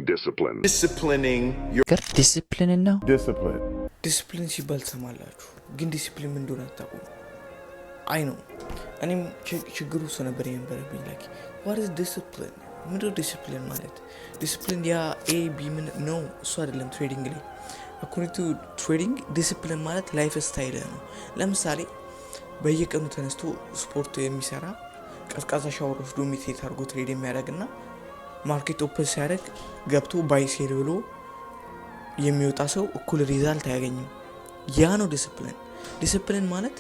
discipline. Discipline now. Discipline ሲባል ሰማላችሁ ግን ዲሲፕሊን ምን እንደሆነ አታውቁም። አይ ነው እኔም ችግሩ ነበር የነበረብኝ like what is discipline? ምንድነው ዲሲፕሊን ማለት? ዲሲፕሊን ያ ኤ ቢ ምን ነው እሱ አይደለም። ትሬዲንግ ላይ according to trading ዲሲፕሊን ማለት ላይፍ ስታይል ነው። ለምሳሌ በየቀኑ ተነስቶ ስፖርት የሚሰራ ቀዝቃዛ ሻወር ወስዶ ሜዲቴት አድርጎ ትሬድ የሚያደርግና ማርኬት ኦፕን ሲያደርግ ገብቶ ባይ ሴል ብሎ የሚወጣ ሰው እኩል ሪዛልት አያገኝም። ያ ነው ዲሲፕሊን። ዲሲፕሊን ማለት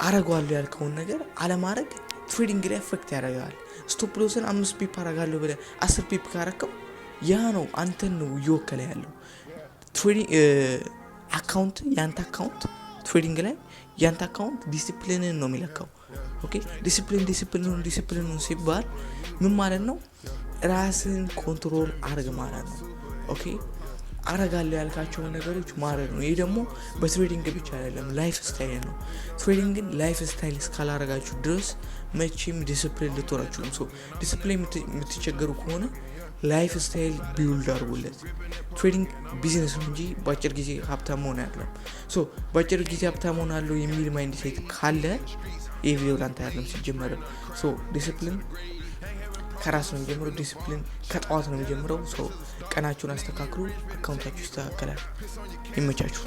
አረጋዋለሁ ያልከውን ነገር አለማድረግ ትሬዲንግ ላይ አፌክት ያደርጋል። ስቶፕ ሎስን 5 ፒፕ አረጋለሁ ብለህ 10 ፒፕ ካረከው ያ ነው አንተን ነው እየወከለ ያለው። ትሬዲንግ አካውንት ያንተ አካውንት ትሬዲንግ ላይ ያንተ አካውንት ዲሲፕሊንን ነው የሚለካው። ኦኬ ዲሲፕሊን ሲባል ምን ማለት ነው? ራስን ኮንትሮል አርግ ማለት ነው። ኦኬ አረጋለሁ ያልካቸው ነገሮች ማለት ነው። ይሄ ደግሞ በትሬዲንግ ብቻ አይደለም ላይፍ ስታይል ነው። ትሬዲንግን ላይፍ ስታይል እስካላረጋችሁ ድረስ መቼም ዲሲፕሊን ልትሆናችሁ ነው። ዲሲፕሊን የምትቸገሩ ከሆነ ላይፍ ስታይል ቢውልድ አድርጉለት። ትሬዲንግ ቢዝነስ ነው እንጂ በአጭር ጊዜ ሀብታም መሆን አይደለም። በአጭር ጊዜ ሀብታም መሆን አለው የሚል ማይንድ ሴት ካለ ይሄ ቪዲዮ ላንተ አይደለም ሲጀመር። ዲሲፕሊን ከራስ ነው የሚጀምረው። ዲሲፕሊን ከጠዋት ነው የሚጀምረው። ቀናችሁን አስተካክሉ፣ አካውንታችሁ ይስተካከላል። ይመቻችሁ።